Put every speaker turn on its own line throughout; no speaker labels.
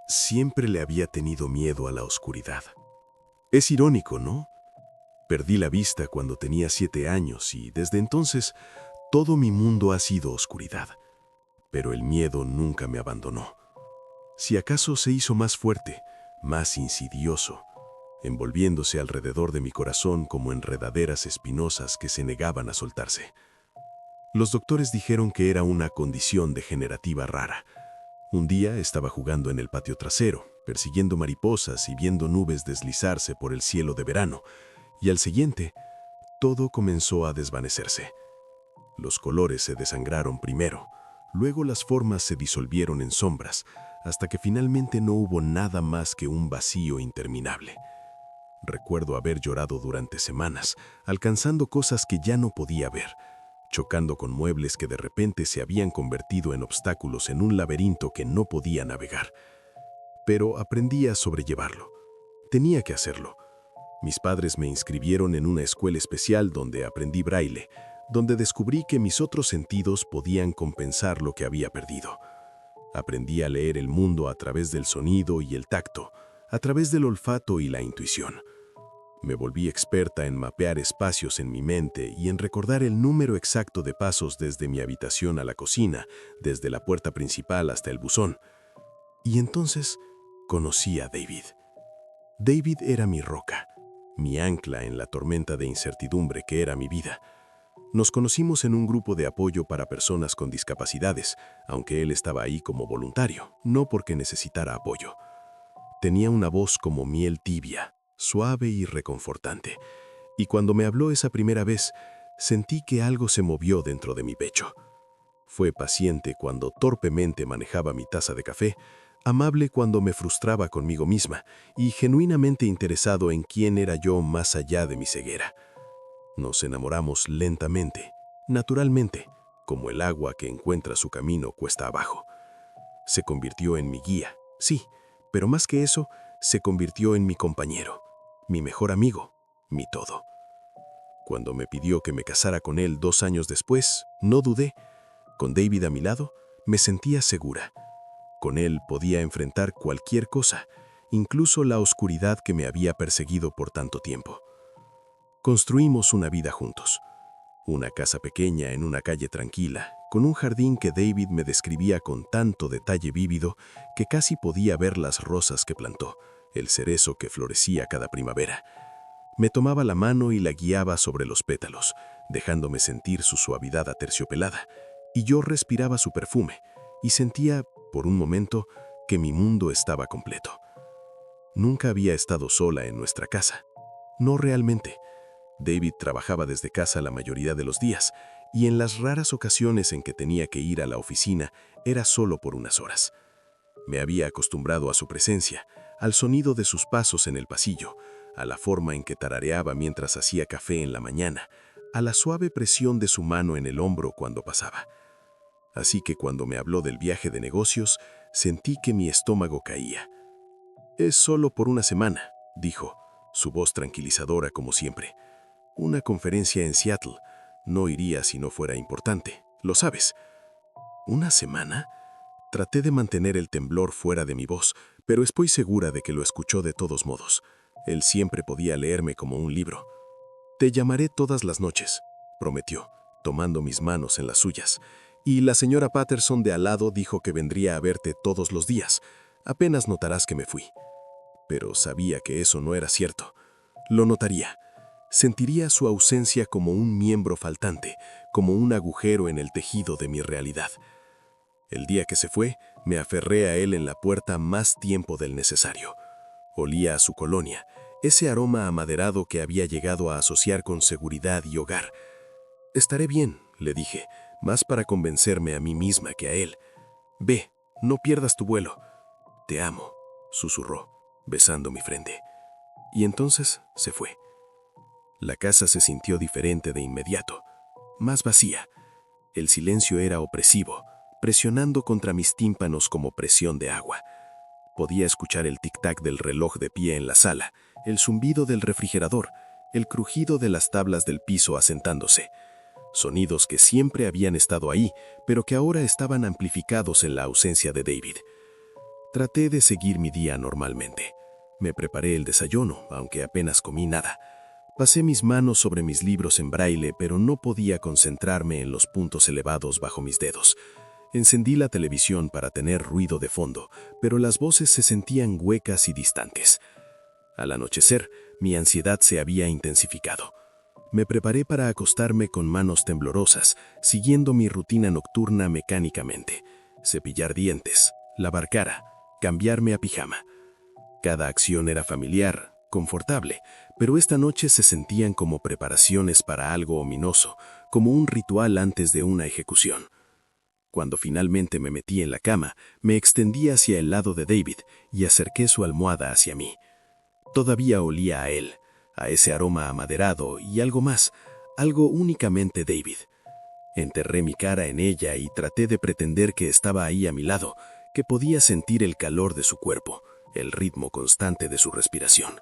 Siempre le había tenido miedo a la oscuridad. Es irónico, ¿no? Perdí la vista cuando tenía 7 años y desde entonces todo mi mundo ha sido oscuridad. Pero el miedo nunca me abandonó. Si acaso se hizo más fuerte, más insidioso, envolviéndose alrededor de mi corazón como enredaderas espinosas que se negaban a soltarse. Los doctores dijeron que era una condición degenerativa rara. Un día estaba jugando en el patio trasero, persiguiendo mariposas y viendo nubes deslizarse por el cielo de verano, y al siguiente, todo comenzó a desvanecerse. Los colores se desangraron primero, luego las formas se disolvieron en sombras, hasta que finalmente no hubo nada más que un vacío interminable. Recuerdo haber llorado durante semanas, alcanzando cosas que ya no podía ver, chocando con muebles que de repente se habían convertido en obstáculos en un laberinto que no podía navegar. Pero aprendí a sobrellevarlo. Tenía que hacerlo. Mis padres me inscribieron en una escuela especial donde aprendí braille, donde descubrí que mis otros sentidos podían compensar lo que había perdido. Aprendí a leer el mundo a través del sonido y el tacto, a través del olfato y la intuición. Me volví experta en mapear espacios en mi mente y en recordar el número exacto de pasos desde mi habitación a la cocina, desde la puerta principal hasta el buzón. Y entonces conocí a David. David era mi roca, mi ancla en la tormenta de incertidumbre que era mi vida. Nos conocimos en un grupo de apoyo para personas con discapacidades, aunque él estaba ahí como voluntario, no porque necesitara apoyo. Tenía una voz como miel tibia, suave y reconfortante, y cuando me habló esa primera vez, sentí que algo se movió dentro de mi pecho. Fue paciente cuando torpemente manejaba mi taza de café, amable cuando me frustraba conmigo misma y genuinamente interesado en quién era yo más allá de mi ceguera. Nos enamoramos lentamente, naturalmente, como el agua que encuentra su camino cuesta abajo. Se convirtió en mi guía, sí, pero más que eso, se convirtió en mi compañero, mi mejor amigo, mi todo. Cuando me pidió que me casara con él 2 años después, no dudé. Con David a mi lado, me sentía segura. Con él podía enfrentar cualquier cosa, incluso la oscuridad que me había perseguido por tanto tiempo. Construimos una vida juntos. Una casa pequeña en una calle tranquila, con un jardín que David me describía con tanto detalle vívido que casi podía ver las rosas que plantó, el cerezo que florecía cada primavera. Me tomaba la mano y la guiaba sobre los pétalos, dejándome sentir su suavidad aterciopelada, y yo respiraba su perfume, y sentía, por un momento, que mi mundo estaba completo. Nunca había estado sola en nuestra casa. No realmente. David trabajaba desde casa la mayoría de los días, y en las raras ocasiones en que tenía que ir a la oficina, era solo por unas horas. Me había acostumbrado a su presencia, al sonido de sus pasos en el pasillo, a la forma en que tarareaba mientras hacía café en la mañana, a la suave presión de su mano en el hombro cuando pasaba. Así que cuando me habló del viaje de negocios, sentí que mi estómago caía. «Es solo por una semana», dijo, su voz tranquilizadora como siempre. «Una conferencia en Seattle. No iría si no fuera importante, lo sabes». «¿Una semana?» Traté de mantener el temblor fuera de mi voz, pero estoy segura de que lo escuchó de todos modos. Él siempre podía leerme como un libro. «Te llamaré todas las noches», prometió, tomando mis manos en las suyas. «Y la señora Patterson de al lado dijo que vendría a verte todos los días. Apenas notarás que me fui». Pero sabía que eso no era cierto. Lo notaría. Sentiría su ausencia como un miembro faltante, como un agujero en el tejido de mi realidad. El día que se fue, me aferré a él en la puerta más tiempo del necesario. Olía a su colonia, ese aroma amaderado que había llegado a asociar con seguridad y hogar. «Estaré bien», le dije, más para convencerme a mí misma que a él. «Ve, no pierdas tu vuelo». «Te amo», susurró, besando mi frente. Y entonces se fue. La casa se sintió diferente de inmediato, más vacía. El silencio era opresivo, presionando contra mis tímpanos como presión de agua. Podía escuchar el tic-tac del reloj de pie en la sala, el zumbido del refrigerador, el crujido de las tablas del piso asentándose. Sonidos que siempre habían estado ahí, pero que ahora estaban amplificados en la ausencia de David. Traté de seguir mi día normalmente. Me preparé el desayuno, aunque apenas comí nada. Pasé mis manos sobre mis libros en braille, pero no podía concentrarme en los puntos elevados bajo mis dedos. Encendí la televisión para tener ruido de fondo, pero las voces se sentían huecas y distantes. Al anochecer, mi ansiedad se había intensificado. Me preparé para acostarme con manos temblorosas, siguiendo mi rutina nocturna mecánicamente. Cepillar dientes, lavar cara, cambiarme a pijama. Cada acción era familiar, confortable, pero esta noche se sentían como preparaciones para algo ominoso, como un ritual antes de una ejecución. Cuando finalmente me metí en la cama, me extendí hacia el lado de David y acerqué su almohada hacia mí. Todavía olía a él, a ese aroma amaderado y algo más, algo únicamente David. Enterré mi cara en ella y traté de pretender que estaba ahí a mi lado, que podía sentir el calor de su cuerpo, el ritmo constante de su respiración.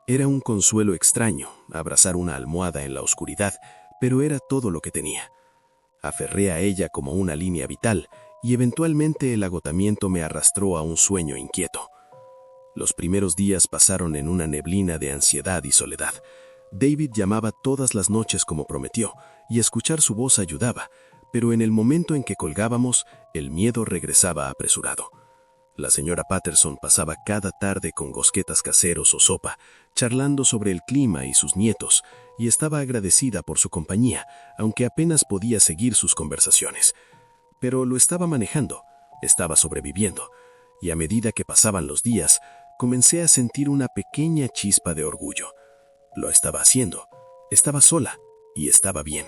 Era un consuelo extraño, abrazar una almohada en la oscuridad, pero era todo lo que tenía. Aferré a ella como una línea vital, y eventualmente el agotamiento me arrastró a un sueño inquieto. Los primeros días pasaron en una neblina de ansiedad y soledad. David llamaba todas las noches como prometió, y escuchar su voz ayudaba, pero en el momento en que colgábamos, el miedo regresaba apresurado. La señora Patterson pasaba cada tarde con gosquetas caseros o sopa, charlando sobre el clima y sus nietos, y estaba agradecida por su compañía, aunque apenas podía seguir sus conversaciones. Pero lo estaba manejando, estaba sobreviviendo, y a medida que pasaban los días, comencé a sentir una pequeña chispa de orgullo. Lo estaba haciendo, estaba sola, y estaba bien.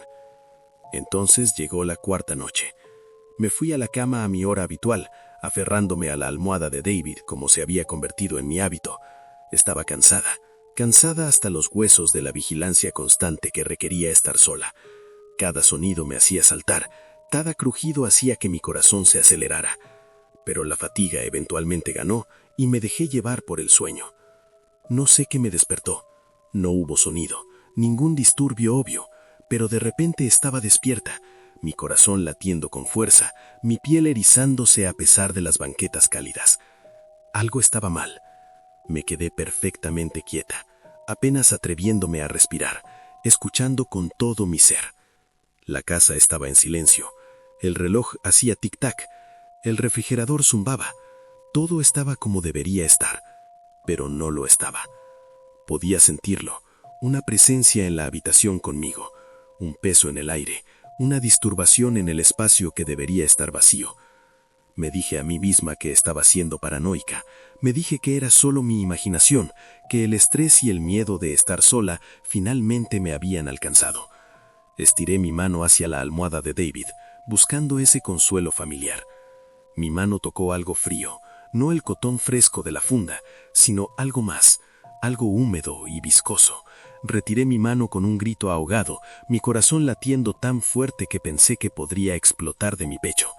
Entonces llegó la cuarta noche. Me fui a la cama a mi hora habitual, aferrándome a la almohada de David como se había convertido en mi hábito. Estaba cansada hasta los huesos de la vigilancia constante que requería estar sola. Cada sonido me hacía saltar, cada crujido hacía que mi corazón se acelerara. Pero la fatiga eventualmente ganó y me dejé llevar por el sueño. No sé qué me despertó. No hubo sonido, ningún disturbio obvio, pero de repente estaba despierta, mi corazón latiendo con fuerza, mi piel erizándose a pesar de las banquetas cálidas. Algo estaba mal. Me quedé perfectamente quieta, apenas atreviéndome a respirar, escuchando con todo mi ser. La casa estaba en silencio. El reloj hacía tic-tac. El refrigerador zumbaba. Todo estaba como debería estar, pero no lo estaba. Podía sentirlo, una presencia en la habitación conmigo, un peso en el aire, una disturbación en el espacio que debería estar vacío. Me dije a mí misma que estaba siendo paranoica, me dije que era solo mi imaginación, que el estrés y el miedo de estar sola finalmente me habían alcanzado. Estiré mi mano hacia la almohada de David, buscando ese consuelo familiar. Mi mano tocó algo frío, no el cotón fresco de la funda, sino algo más, algo húmedo y viscoso. Retiré mi mano con un grito ahogado, mi corazón latiendo tan fuerte que pensé que podría explotar de mi pecho.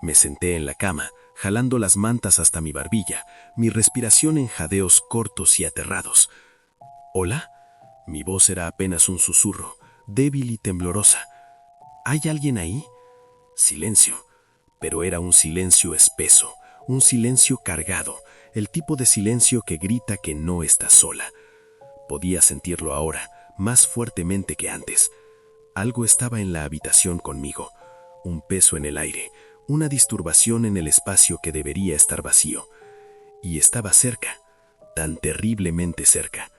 Me senté en la cama, jalando las mantas hasta mi barbilla, mi respiración en jadeos cortos y aterrados. ¿Hola? Mi voz era apenas un susurro, débil y temblorosa. ¿Hay alguien ahí? Silencio, pero era un silencio espeso, un silencio cargado, el tipo de silencio que grita que no está sola. Podía sentirlo ahora, más fuertemente que antes. Algo estaba en la habitación conmigo, un peso en el aire, una disturbación en el espacio que debería estar vacío. Y estaba cerca, tan terriblemente cerca.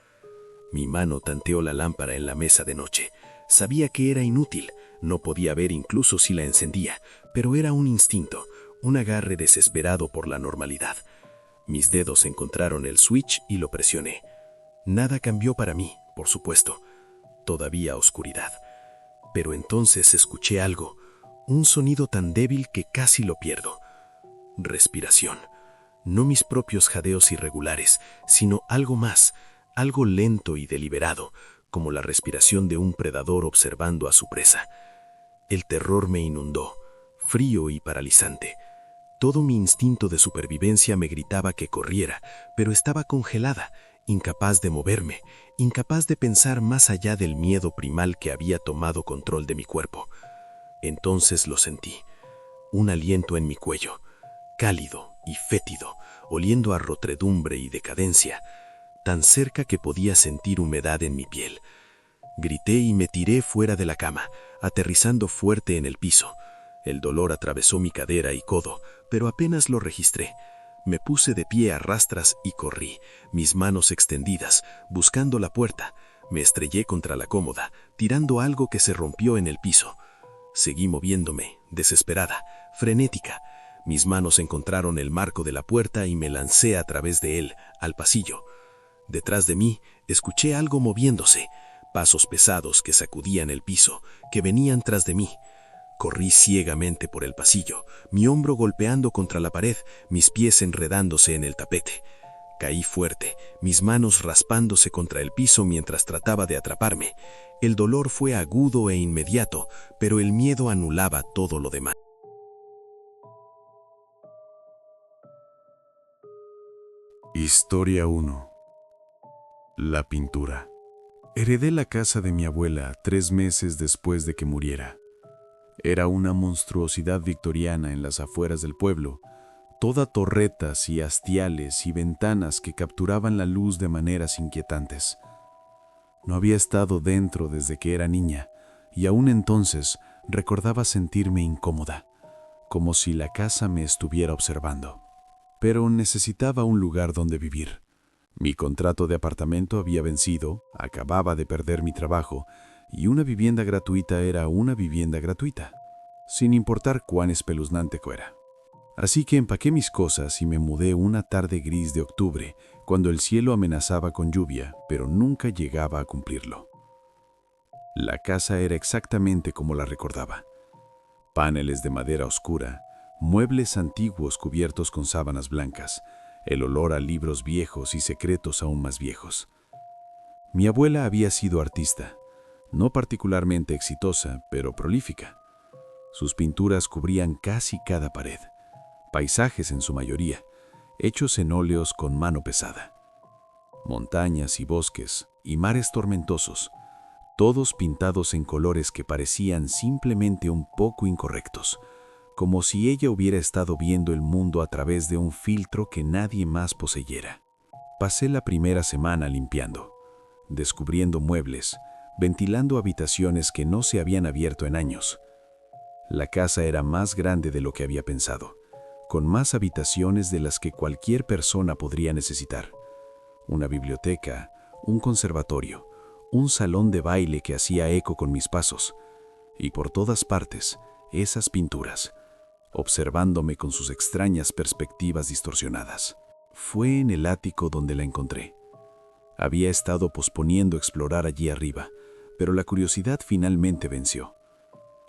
Mi mano tanteó la lámpara en la mesa de noche. Sabía que era inútil, no podía ver incluso si la encendía, pero era un instinto, un agarre desesperado por la normalidad. Mis dedos encontraron el switch y lo presioné. Nada cambió para mí, por supuesto. Todavía oscuridad. Pero entonces escuché algo, un sonido tan débil que casi lo pierdo. Respiración. No mis propios jadeos irregulares, sino algo más, algo lento y deliberado, como la respiración de un predador observando a su presa. El terror me inundó, frío y paralizante. Todo mi instinto de supervivencia me gritaba que corriera, pero estaba congelada, incapaz de moverme, incapaz de pensar más allá del miedo primal que había tomado control de mi cuerpo. Entonces lo sentí, un aliento en mi cuello, cálido y fétido, oliendo a rotredumbre y decadencia, tan cerca que podía sentir humedad en mi piel. Grité y me tiré fuera de la cama, aterrizando fuerte en el piso. El dolor atravesó mi cadera y codo, pero apenas lo registré. Me puse de pie a rastras y corrí, mis manos extendidas, buscando la puerta. Me estrellé contra la cómoda, tirando algo que se rompió en el piso. Seguí moviéndome, desesperada, frenética. Mis manos encontraron el marco de la puerta y me lancé a través de él, al pasillo. Detrás de mí, escuché algo moviéndose, pasos pesados que sacudían el piso, que venían tras de mí. Corrí ciegamente por el pasillo, mi hombro golpeando contra la pared, mis pies enredándose en el tapete. Caí fuerte, mis manos raspándose contra el piso mientras trataba de atraparme. El dolor fue agudo e inmediato, pero el miedo anulaba todo lo demás. Historia 1. La pintura. Heredé la casa de mi abuela 3 meses después de que muriera. Era una monstruosidad victoriana en las afueras del pueblo, toda torretas y hastiales y ventanas que capturaban la luz de maneras inquietantes. No había estado dentro desde que era niña, y aún entonces recordaba sentirme incómoda, como si la casa me estuviera observando. Pero necesitaba un lugar donde vivir. Mi contrato de apartamento había vencido, acababa de perder mi trabajo, y una vivienda gratuita era una vivienda gratuita, sin importar cuán espeluznante fuera. Así que empaqué mis cosas y me mudé una tarde gris de octubre, cuando el cielo amenazaba con lluvia, pero nunca llegaba a cumplirlo. La casa era exactamente como la recordaba. Paneles de madera oscura, muebles antiguos cubiertos con sábanas blancas, el olor a libros viejos y secretos aún más viejos. Mi abuela había sido artista, no particularmente exitosa, pero prolífica. Sus pinturas cubrían casi cada pared, paisajes en su mayoría, hechos en óleos con mano pesada. Montañas y bosques y mares tormentosos, todos pintados en colores que parecían simplemente un poco incorrectos, como si ella hubiera estado viendo el mundo a través de un filtro que nadie más poseyera. Pasé la primera semana limpiando, descubriendo muebles, ventilando habitaciones que no se habían abierto en años. La casa era más grande de lo que había pensado, con más habitaciones de las que cualquier persona podría necesitar. Una biblioteca, un conservatorio, un salón de baile que hacía eco con mis pasos, y por todas partes, esas pinturas, observándome con sus extrañas perspectivas distorsionadas. Fue en el ático donde la encontré. Había estado posponiendo explorar allí arriba, pero la curiosidad finalmente venció.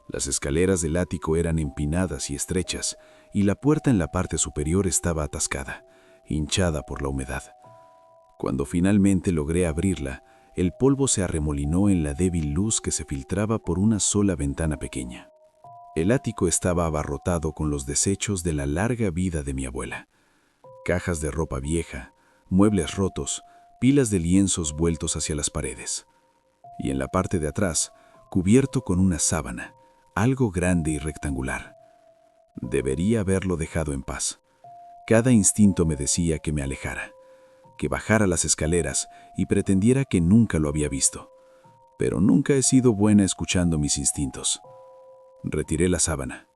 Las escaleras del ático eran empinadas y estrechas, y la puerta en la parte superior estaba atascada, hinchada por la humedad. Cuando finalmente logré abrirla, el polvo se arremolinó en la débil luz que se filtraba por una sola ventana pequeña. El ático estaba abarrotado con los desechos de la larga vida de mi abuela. Cajas de ropa vieja, muebles rotos, pilas de lienzos vueltos hacia las paredes. Y en la parte de atrás, cubierto con una sábana, algo grande y rectangular. Debería haberlo dejado en paz. Cada instinto me decía que me alejara, que bajara las escaleras y pretendiera que nunca lo había visto. Pero nunca he sido buena escuchando mis instintos. Retiré la sábana.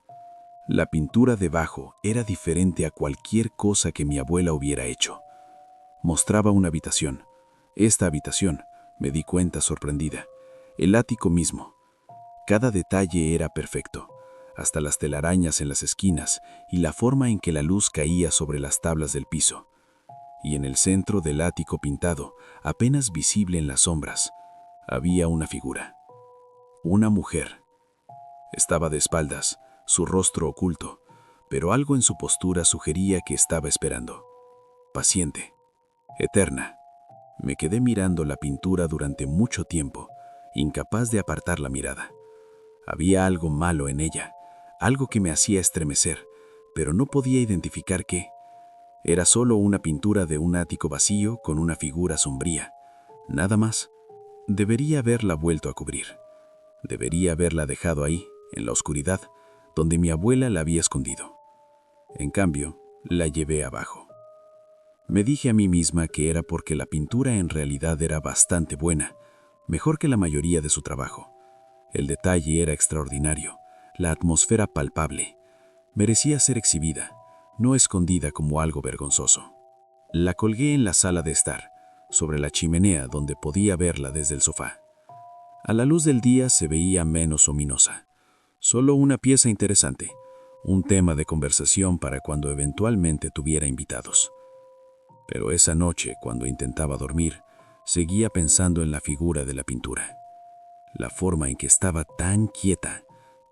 La pintura debajo era diferente a cualquier cosa que mi abuela hubiera hecho. Mostraba una habitación. Esta habitación, me di cuenta sorprendida. El ático mismo. Cada detalle era perfecto, hasta las telarañas en las esquinas y la forma en que la luz caía sobre las tablas del piso. Y en el centro del ático pintado, apenas visible en las sombras, había una figura. Una mujer. Estaba de espaldas, su rostro oculto, pero algo en su postura sugería que estaba esperando. Paciente, eterna. Me quedé mirando la pintura durante mucho tiempo, incapaz de apartar la mirada. Había algo malo en ella, algo que me hacía estremecer, pero no podía identificar qué. Era solo una pintura de un ático vacío con una figura sombría. Nada más. Debería haberla vuelto a cubrir. Debería haberla dejado ahí, en la oscuridad, donde mi abuela la había escondido. En cambio, la llevé abajo.
Me dije a mí misma que era porque la pintura en realidad era bastante buena, mejor que la mayoría de su trabajo. El detalle era extraordinario, la atmósfera palpable. Merecía ser exhibida, no escondida como algo vergonzoso. La colgué en la sala de estar, sobre la chimenea donde podía verla desde el sofá. A la luz del día se veía menos ominosa. Solo una pieza interesante, un tema de conversación para cuando eventualmente tuviera invitados. Pero esa noche, cuando intentaba dormir, seguía pensando en la figura de la pintura. La forma en que estaba tan quieta,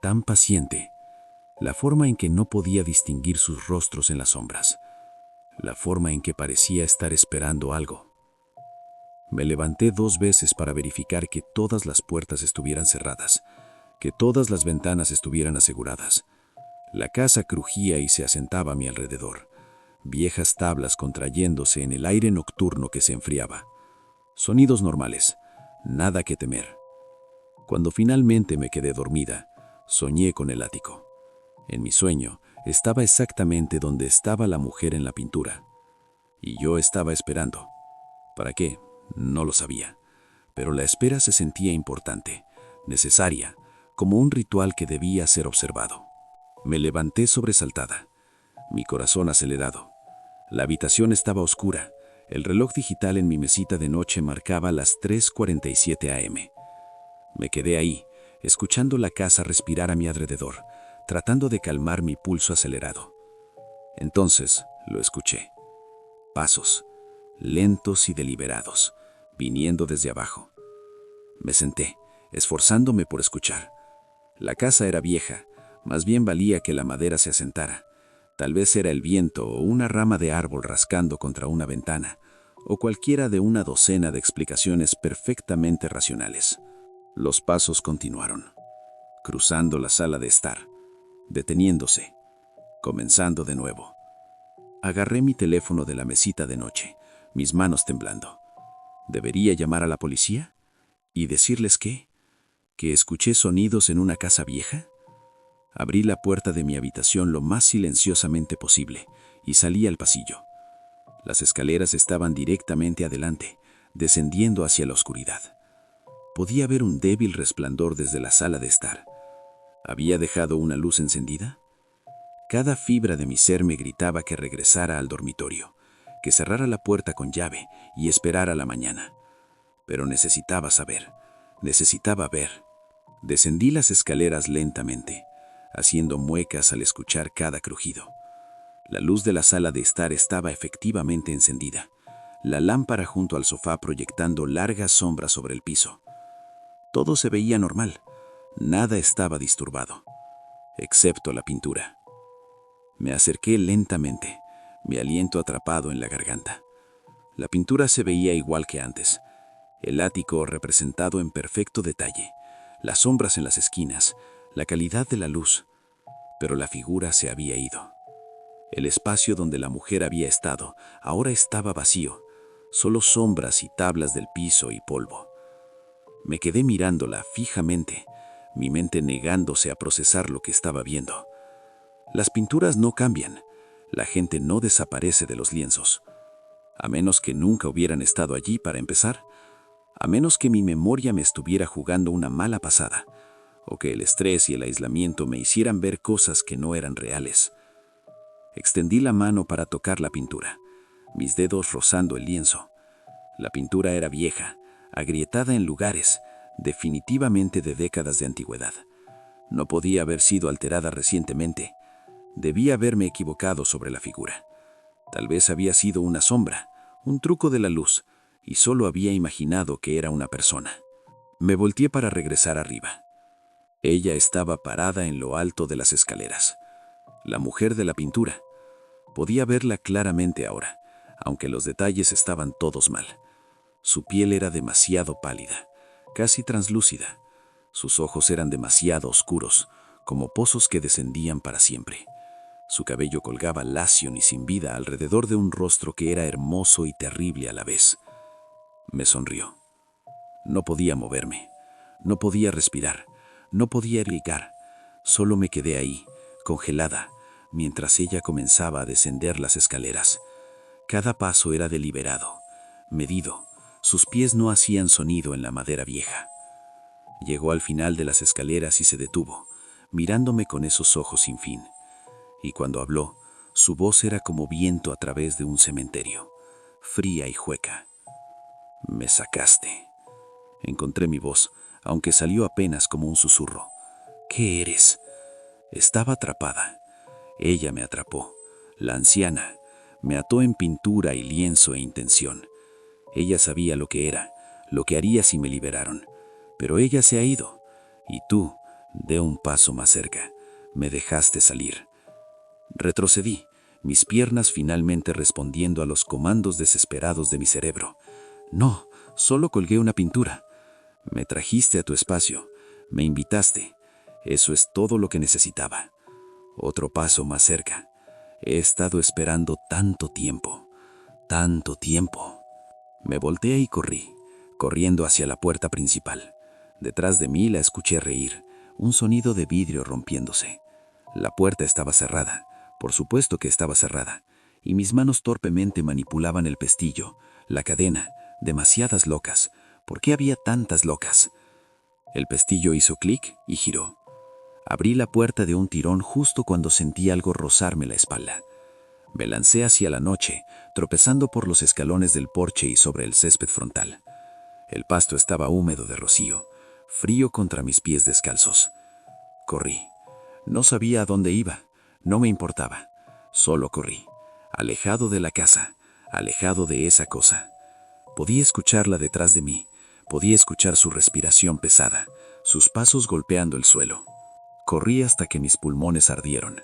tan paciente. La forma en que no podía distinguir sus rostros en las sombras. La forma en que parecía estar esperando algo. Me levanté 2 veces para verificar que todas las puertas estuvieran cerradas, que todas las ventanas estuvieran aseguradas. La casa crujía y se asentaba a mi alrededor, viejas tablas contrayéndose en el aire nocturno que se enfriaba. Sonidos normales, nada que temer. Cuando finalmente me quedé dormida, soñé con el ático. En mi sueño, estaba exactamente donde estaba la mujer en la pintura. Y yo estaba esperando. ¿Para qué? No lo sabía. Pero la espera se sentía importante, necesaria, como un ritual que debía ser observado. Me levanté sobresaltada, mi corazón acelerado. La habitación estaba oscura. El reloj digital en mi mesita de noche marcaba las 3:47 a.m. Me quedé ahí, escuchando la casa respirar a mi alrededor, tratando de calmar mi pulso acelerado. Entonces lo escuché. Pasos, lentos y deliberados, viniendo desde abajo. Me senté, esforzándome por escuchar. La casa era vieja, más bien valía que la madera se asentara. Tal vez era el viento o una rama de árbol rascando contra una ventana, o cualquiera de una docena de explicaciones perfectamente racionales. Los pasos continuaron, cruzando la sala de estar, deteniéndose, comenzando de nuevo. Agarré mi teléfono de la mesita de noche, mis manos temblando. ¿Debería llamar a la policía? ¿Y decirles qué? ¿Que escuché sonidos en una casa vieja? Abrí la puerta de mi habitación lo más silenciosamente posible y salí al pasillo. Las escaleras estaban directamente adelante, descendiendo hacia la oscuridad. Podía ver un débil resplandor desde la sala de estar. ¿Había dejado una luz encendida? Cada fibra de mi ser me gritaba que regresara al dormitorio, que cerrara la puerta con llave y esperara la mañana. Pero necesitaba saber, necesitaba ver. Descendí las escaleras lentamente, haciendo muecas al escuchar cada crujido. La luz de la sala de estar estaba efectivamente encendida, la lámpara junto al sofá proyectando largas sombras sobre el piso. Todo se veía normal, nada estaba disturbado, excepto la pintura. Me acerqué lentamente, mi aliento atrapado en la garganta. La pintura se veía igual que antes, el ático representado en perfecto detalle, las sombras en las esquinas, la calidad de la luz, pero la figura se había ido. El espacio donde la mujer había estado ahora estaba vacío, solo sombras y tablas del piso y polvo. Me quedé mirándola fijamente, mi mente negándose a procesar lo que estaba viendo. Las pinturas no cambian, la gente no desaparece de los lienzos, a menos que nunca hubieran estado allí para empezar, a menos que mi memoria me estuviera jugando una mala pasada, o que el estrés y el aislamiento me hicieran ver cosas que no eran reales. Extendí la mano para tocar la pintura, mis dedos rozando el lienzo. La pintura era vieja, agrietada en lugares, definitivamente de décadas de antigüedad. No podía haber sido alterada recientemente. Debía haberme equivocado sobre la figura. Tal vez había sido una sombra, un truco de la luz, y solo había imaginado que era una persona. Me volteé para regresar arriba. Ella estaba parada en lo alto de las escaleras. La mujer de la pintura. Podía verla claramente ahora, aunque los detalles estaban todos mal. Su piel era demasiado pálida, casi translúcida. Sus ojos eran demasiado oscuros, como pozos que descendían para siempre. Su cabello colgaba lacio y sin vida alrededor de un rostro que era hermoso y terrible a la vez. Me sonrió. No podía moverme, no podía respirar, no podía gritar. Solo me quedé ahí, congelada, mientras ella comenzaba a descender las escaleras. Cada paso era deliberado, medido. Sus pies no hacían sonido en la madera vieja. Llegó al final de las escaleras y se detuvo, mirándome con esos ojos sin fin. Y cuando habló, su voz era como viento a través de un cementerio, fría y hueca. Me sacaste. Encontré mi voz, aunque salió apenas como un susurro. ¿Qué eres? Estaba atrapada. Ella me atrapó. La anciana me ató en pintura y lienzo e intención. Ella sabía lo que era, lo que haría si me liberaron. Pero ella se ha ido. Y tú, de un paso más cerca, me dejaste salir. Retrocedí, mis piernas finalmente respondiendo a los comandos desesperados de mi cerebro. No, solo colgué una pintura. Me trajiste a tu espacio, me invitaste. Eso es todo lo que necesitaba. Otro paso más cerca. He estado esperando tanto tiempo, tanto tiempo. Me volteé y corrí, corriendo hacia la puerta principal. Detrás de mí la escuché reír, un sonido de vidrio rompiéndose. La puerta estaba cerrada, por supuesto que estaba cerrada, y mis manos torpemente manipulaban el pestillo, la cadena, demasiadas locas. ¿Por qué había tantas locas? El pestillo hizo clic y giró. Abrí la puerta de un tirón justo cuando sentí algo rozarme la espalda. Me lancé hacia la noche, tropezando por los escalones del porche y sobre el césped frontal. El pasto estaba húmedo de rocío, frío contra mis pies descalzos. Corrí. No sabía a dónde iba, no me importaba. Solo corrí, alejado de la casa, alejado de esa cosa. Podía escucharla detrás de mí, podía escuchar su respiración pesada, sus pasos golpeando el suelo. Corrí hasta que mis pulmones ardieron.